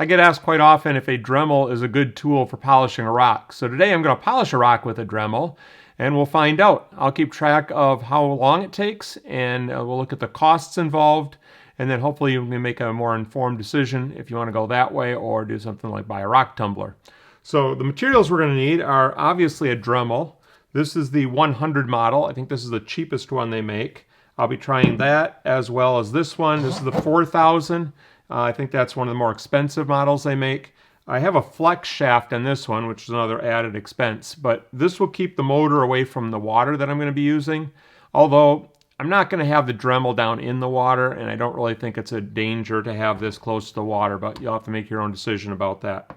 I get asked quite often if a Dremel is a good tool for polishing a rock. So today I'm going to polish a rock with a Dremel, and we'll find out. I'll keep track of how long it takes, and we'll look at the costs involved, and then hopefully you can make a more informed decision if you want to go that way or do something like buy a rock tumbler. So the materials we're going to need are obviously a Dremel. This is the 100 model. I think this is the cheapest one they make. I'll be trying that as well as this one. This is the 4000. I think that's one of the more expensive models they make. I have a flex shaft on this one, which is another added expense, but this will keep the motor away from the water that I'm going to be using. Although I'm not going to have the Dremel down in the water, and I don't really think it's a danger to have this close to the water, but you'll have to make your own decision about that.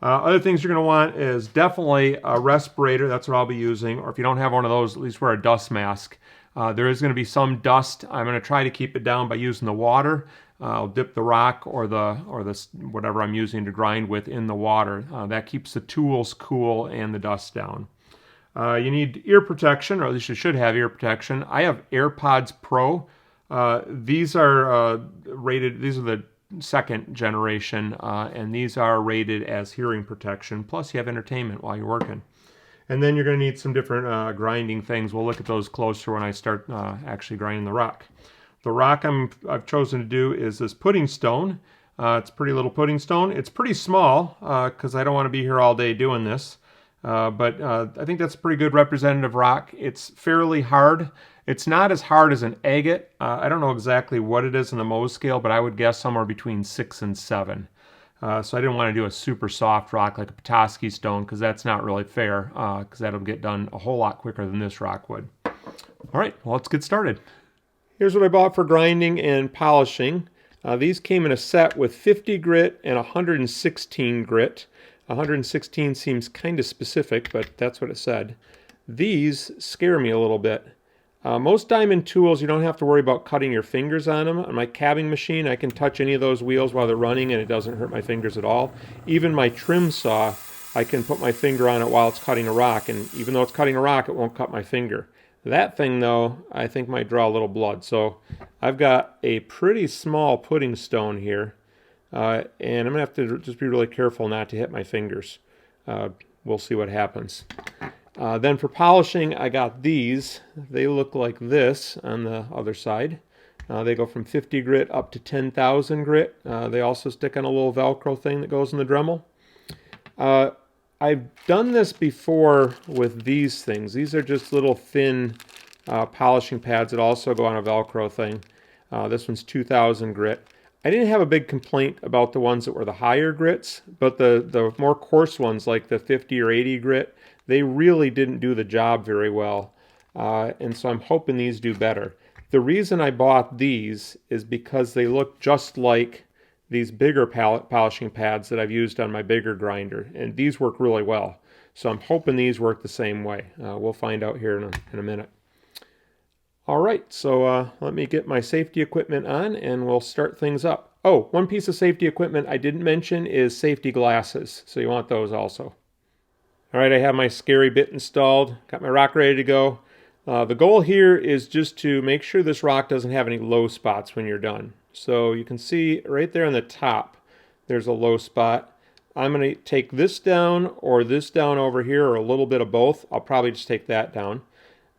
Other things you're going to want is definitely a respirator. That's what I'll be using. Or if you don't have one of those, at least wear a dust mask. There is going to be some dust. I'm going to try to keep it down by using the water. I'll dip the rock or the whatever I'm using to grind with in the water. That keeps the tools cool and the dust down. You need ear protection, or at least you should have ear protection. I have AirPods Pro. These are rated. These are the second generation, and these are rated as hearing protection. Plus, you have entertainment while you're working. And then you're going to need some different grinding things. We'll look at those closer when I start actually grinding the rock. The rock I've chosen to do is this pudding stone. It's a pretty little pudding stone. It's pretty small because I don't want to be here all day doing this. But I think that's a pretty good representative rock. It's fairly hard. It's not as hard as an agate. I don't know exactly what it is in the Mohs scale, but I would guess somewhere between 6 and 7. So I didn't want to do a super soft rock like a Petoskey stone because that's not really fair because that'll get done a whole lot quicker than this rock would. All right, well, let's get started. Here's what I bought for grinding and polishing. These came in a set with 50 grit and 116 grit. 116 seems kind of specific, but that's what it said. These scare me a little bit. Most diamond tools, you don't have to worry about cutting your fingers on them. On my cabbing machine, I can touch any of those wheels while they're running and it doesn't hurt my fingers at all. Even my trim saw, I can put my finger on it while it's cutting a rock, and even though it's cutting a rock, it won't cut my finger. That thing, though, I think might draw a little blood. So I've got a pretty small pudding stone here, and I'm going to have to just be really careful not to hit my fingers. We'll see what happens. Then for polishing, I got these. They look like this on the other side. They go from 50 grit up to 10,000 grit. They also stick on a little Velcro thing that goes in the Dremel. I've done this before with these things. These are just little thin polishing pads that also go on a Velcro thing. This one's 2,000 grit. I didn't have a big complaint about the ones that were the higher grits, but the more coarse ones like the 50 or 80 grit, they really didn't do the job very well. And so I'm hoping these do better. The reason I bought these is because they look just like these bigger polishing pads that I've used on my bigger grinder, and these work really well. So I'm hoping these work the same way. We'll find out here in a minute. All right, so let me get my safety equipment on and we'll start things up. Oh, one piece of safety equipment I didn't mention is safety glasses, so you want those also. All right, I have my scary bit installed, got my rock ready to go. The goal here is just to make sure this rock doesn't have any low spots when you're done. So you can see right there on the top, there's a low spot. I'm going to take this down or this down over here, or a little bit of both. I'll probably just take that down.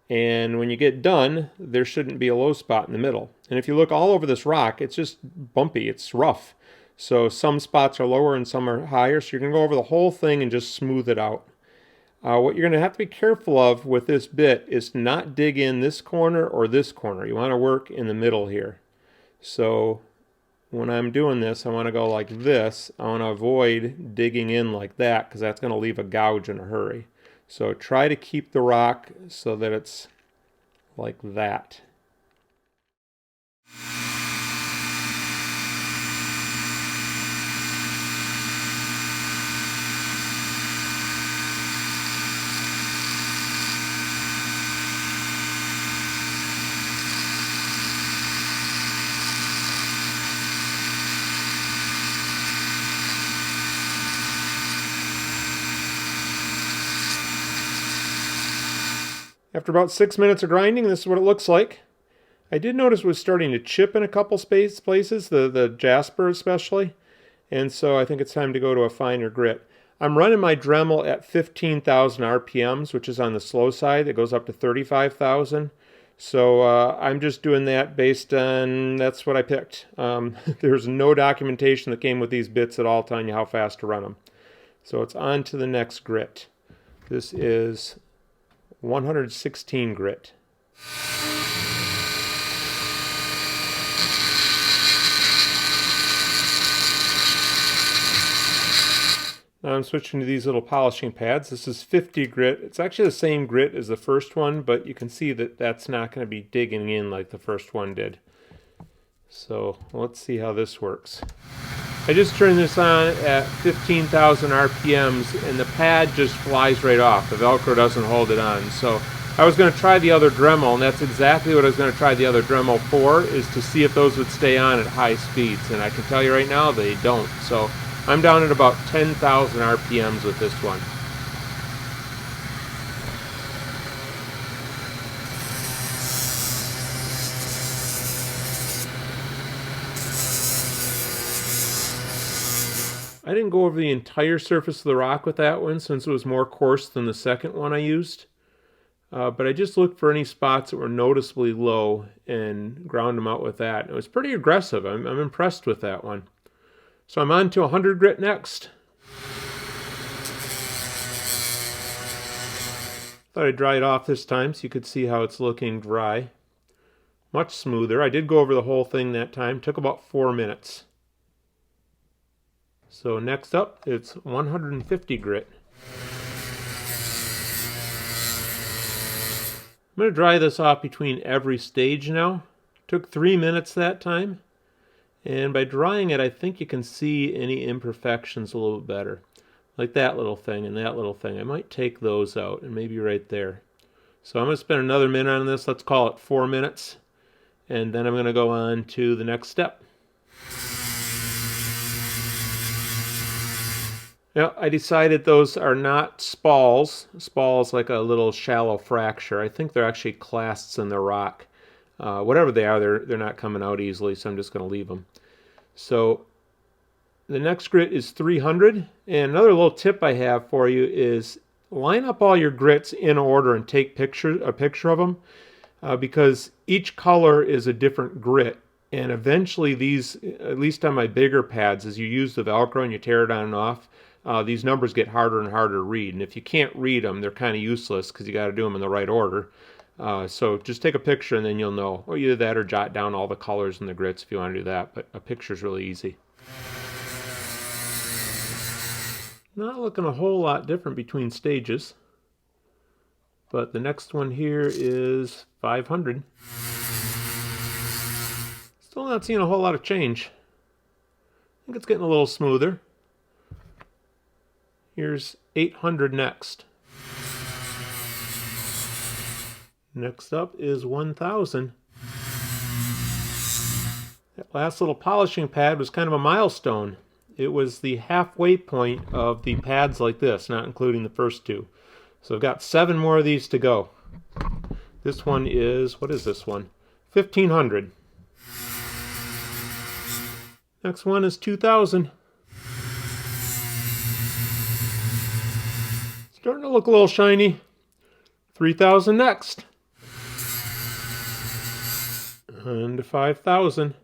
And when you get done, there shouldn't be a low spot in the middle. And if you look all over this rock, it's just bumpy, it's rough. So some spots are lower and some are higher, so you're going to go over the whole thing and just smooth it out. What you're going to have to be careful of with this bit is to not dig in this corner or this corner. You want to work in the middle here. So when I'm doing this, I want to go like this. I want to avoid digging in like that because that's going to leave a gouge in a hurry. So try to keep the rock so that it's like that. After about 6 minutes of grinding, this is what it looks like. I did notice it was starting to chip in a couple places, the jasper especially. and so I think it's time to go to a finer grit. I'm running my Dremel at 15,000 RPMs, which is on the slow side. It goes up to 35,000. So I'm just doing that based on, that's what I picked. There's no documentation that came with these bits at all telling you how fast to run them. So it's on to the next grit. This is 116 grit. Now I'm switching to these little polishing pads. This is 50 grit. It's actually the same grit as the first one, but you can see that that's not going to be digging in like the first one did. So let's see how this works. I just turned this on at 15,000 RPMs and the pad just flies right off. The Velcro doesn't hold it on. So I was going to try the other Dremel, and that's exactly what I was going to try the other Dremel for, is to see if those would stay on at high speeds. And I can tell you right now they don't. So I'm down at about 10,000 RPMs with this one. I didn't go over the entire surface of the rock with that one since it was more coarse than the second one I used. But I just looked for any spots that were noticeably low and ground them out with that. It was pretty aggressive. I'm impressed with that one. So I'm on to 100 grit next. Thought I'd dry it off this time so you could see how it's looking dry. Much smoother. I did go over the whole thing that time. Took about 4 minutes. So next up, it's 150 grit. I'm going to dry this off between every stage now. Took 3 minutes that time. And by drying it, I think you can see any imperfections a little bit better. Like that little thing and that little thing. I might take those out and maybe right there. So I'm going to spend another minute on this. Let's call it 4 minutes. And then I'm going to go on to the next step. Now, I decided those are not spalls. Spalls like a little shallow fracture. I think they're actually clasts in the rock. Whatever they are, they're not coming out easily, so I'm just going to leave them. So the next grit is 300. And another little tip I have for you is line up all your grits in order and take a picture of them, because each color is a different grit. And eventually these, at least on my bigger pads, as you use the Velcro and you tear it on and off, these numbers get harder and harder to read. And if you can't read them, they're kind of useless because you got to do them in the right order. So just take a picture and then you'll know. Or either that or jot down all the colors and the grits if you want to do that. But a picture's really easy. Not looking a whole lot different between stages. But the next one here is 500. Still not seeing a whole lot of change. I think it's getting a little smoother. Here's 800 next. Next up is 1000. That last little polishing pad was kind of a milestone. It was the halfway point of the pads like this, not including the first two. So I've got 7 more of these to go. This one is, what is this one? 1500. Next one is 2000. Starting to look a little shiny. 3000 next. And 5000.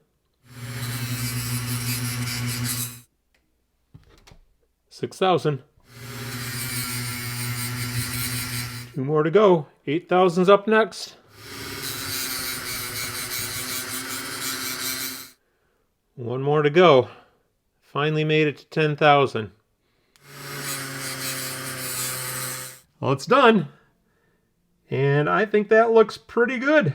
6000. 2 more to go. 8000's up next. 1 more to go. Finally made it to 10,000. Well, it's done. And I think that looks pretty good.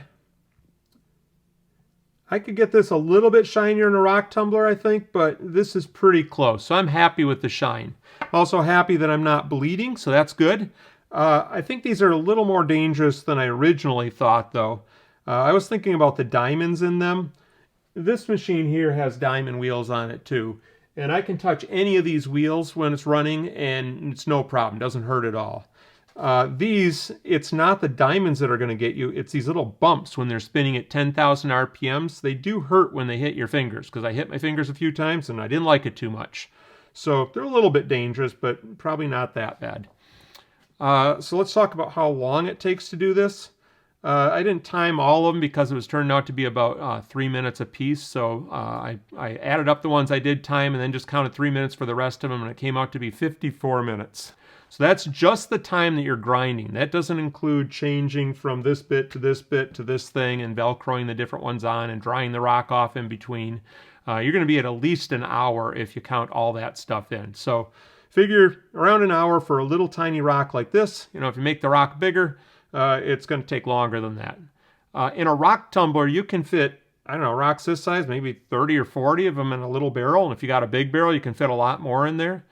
I could get this a little bit shinier in a rock tumbler, I think, but this is pretty close. So I'm happy with the shine. Also happy that I'm not bleeding, so that's good. I think these are a little more dangerous than I originally thought, though. I was thinking about the diamonds in them. This machine here has diamond wheels on it, too. And I can touch any of these wheels when it's running, and it's no problem. Doesn't hurt at all. These, it's not the diamonds that are going to get you, it's these little bumps when they're spinning at 10,000 RPMs. They do hurt when they hit your fingers, because I hit my fingers a few times and I didn't like it too much. So they're a little bit dangerous, but probably not that bad. So let's talk about how long it takes to do this. I didn't time all of them because it was turning out to be about 3 minutes a piece. So I added up the ones I did time and then just counted 3 minutes for the rest of them, and it came out to be 54 minutes. So that's just the time that you're grinding. That doesn't include changing from this bit to this bit to this thing and Velcroing the different ones on and drying the rock off in between. You're going to be at least an hour if you count all that stuff in. So figure around an hour for a little tiny rock like this. You know, if you make the rock bigger, it's going to take longer than that. In a rock tumbler, you can fit, I don't know, rocks this size, maybe 30 or 40 of them in a little barrel. And if you got a big barrel, you can fit a lot more in there.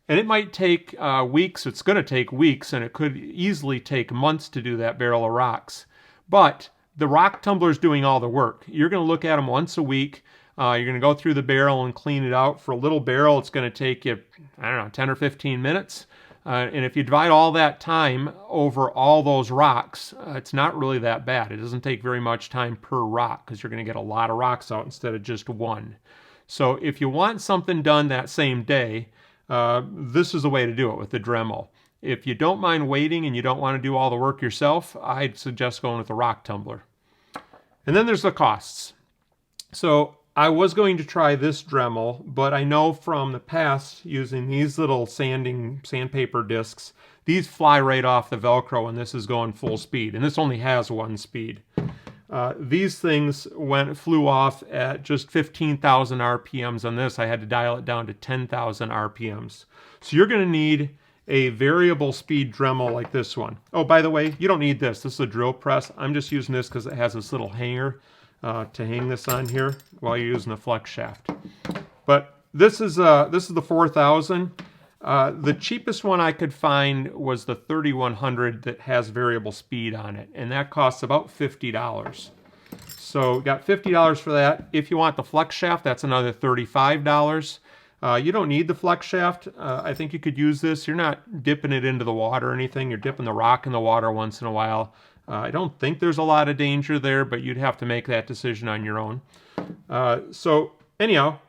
And it might take weeks. It's going to take weeks, and it could easily take months to do that barrel of rocks. But the rock tumbler is doing all the work. You're going to look at them once a week. You're going to go through the barrel and clean it out. For a little barrel, it's going to take you, I don't know, 10 or 15 minutes. And if you divide all that time over all those rocks, it's not really that bad. It doesn't take very much time per rock because you're going to get a lot of rocks out instead of just one. So if you want something done that same day, this is the way to do it with the Dremel. If you don't mind waiting and you don't want to do all the work yourself, I'd suggest going with the rock tumbler. And then there's the costs. So I was going to try this Dremel, but I know from the past using these little sandpaper discs, these fly right off the Velcro when this is going full speed, and this only has one speed. These things flew off at just 15,000 RPMs on this. I had to dial it down to 10,000 RPMs. So you're going to need a variable speed Dremel like this one. Oh, by the way, you don't need this. This is a drill press. I'm just using this because it has this little hanger to hang this on here while you're using the flex shaft. But this is the 4,000. The cheapest one I could find was the 3100 that has variable speed on it, and that costs about $50. So got $50 for that. If you want the flex shaft, that's another $35. You don't need the flex shaft. I think you could use this. You're not dipping it into the water or anything. You're dipping the rock in the water once in a while. I don't think there's a lot of danger there, but you'd have to make that decision on your own. So anyhow,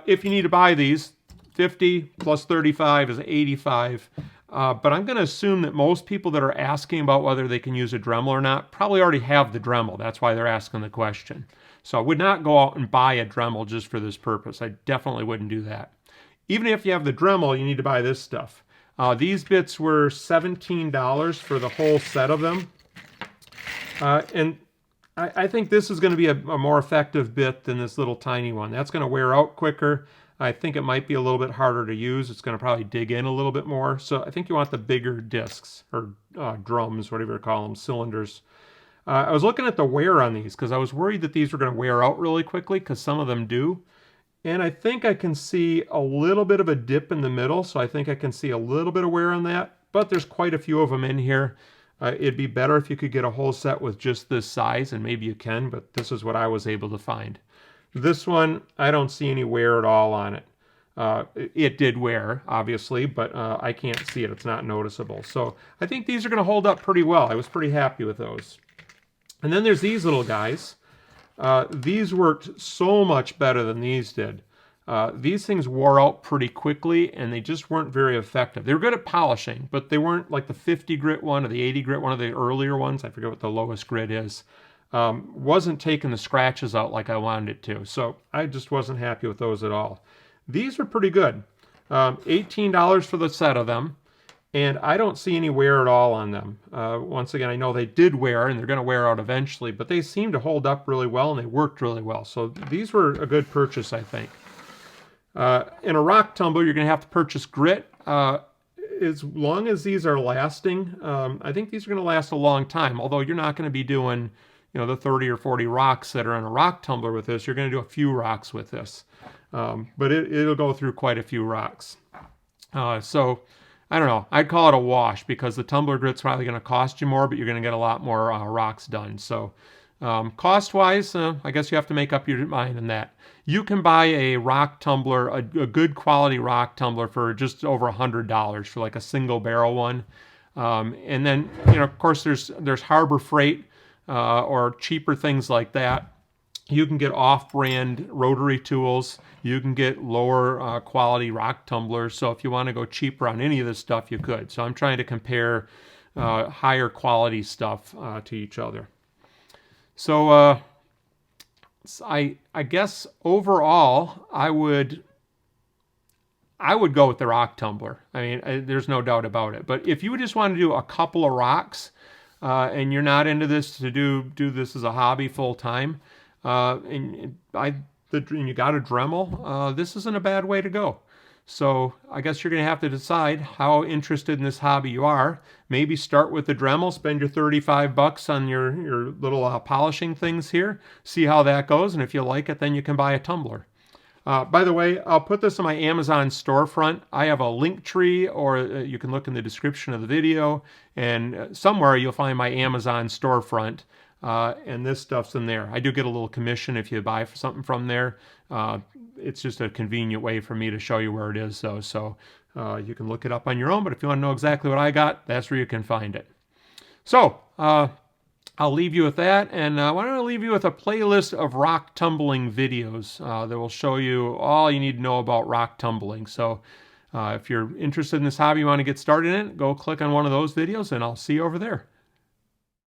if you need to buy these, 50 plus 35 is 85. But I'm going to assume that most people that are asking about whether they can use a Dremel or not probably already have the Dremel. That's why they're asking the question. So I would not go out and buy a Dremel just for this purpose. I definitely wouldn't do that. Even if you have the Dremel, you need to buy this stuff. These bits were $17 for the whole set of them. And I think this is going to be a more effective bit than this little tiny one. That's going to wear out quicker. I think it might be a little bit harder to use. It's going to probably dig in a little bit more. So I think you want the bigger discs, or drums, whatever you call them, cylinders. I was looking at the wear on these because I was worried that these were going to wear out really quickly, because some of them do. And I think I can see a little bit of a dip in the middle, so I think I can see a little bit of wear on that. But there's quite a few of them in here. It'd be better if you could get a whole set with just this size, and maybe you can, but this is what I was able to find. This one, I don't see any wear at all on it. It did wear, obviously, but I can't see it. It's not noticeable. So I think these are going to hold up pretty well. I was pretty happy with those. And then there's these little guys. These worked so much better than these did. These things wore out pretty quickly, and they just weren't very effective. They were good at polishing, but they weren't like the 50 grit one or the 80 grit one of the earlier ones. I forget what the lowest grit is. Wasn't taking the scratches out like I wanted it to. So I just wasn't happy with those at all. These are pretty good. $18 for the set of them. And I don't see any wear at all on them. Once again, I know they did wear, and they're going to wear out eventually, but they seem to hold up really well, and they worked really well. So these were a good purchase, I think. In a rock tumbler, you're going to have to purchase grit. As long as these are lasting, I think these are going to last a long time, although you're not going to be doing, the 30 or 40 rocks that are in a rock tumbler with this. You're going to do a few rocks with this. But it'll go through quite a few rocks. So I don't know. I'd call it a wash, because the tumbler grit's probably going to cost you more, but you're going to get a lot more rocks done. So cost-wise, I guess you have to make up your mind on that. You can buy a rock tumbler, a good quality rock tumbler, for just over $100 for like a single barrel one. And then, of course, there's Harbor Freight or cheaper things like that. You can get off-brand rotary tools. You can get lower quality rock tumblers. So if you want to go cheaper on any of this stuff, you could. So I'm trying to compare higher quality stuff to each other. So I guess overall, I would go with the rock tumbler. I mean, there's no doubt about it. But if you just want to do a couple of rocks and you're not into this to do this as a hobby full time, and you got a Dremel, this isn't a bad way to go. So I guess you're going to have to decide how interested in this hobby you are. Maybe start with the Dremel, spend your $35 on your little polishing things here, see how that goes, and if you like it, then you can buy a tumbler. By the way, I'll put this on my Amazon storefront. I have a link tree, or you can look in the description of the video, and somewhere you'll find my Amazon storefront, and this stuff's in there. I do get a little commission if you buy something from there. It's just a convenient way for me to show you where it is, so you can look it up on your own, but if you want to know exactly what I got, that's where you can find it. So, I'll leave you with that, and I want to leave you with a playlist of rock tumbling videos that will show you all you need to know about rock tumbling. So if you're interested in this hobby, you want to get started in it, go click on one of those videos, and I'll see you over there.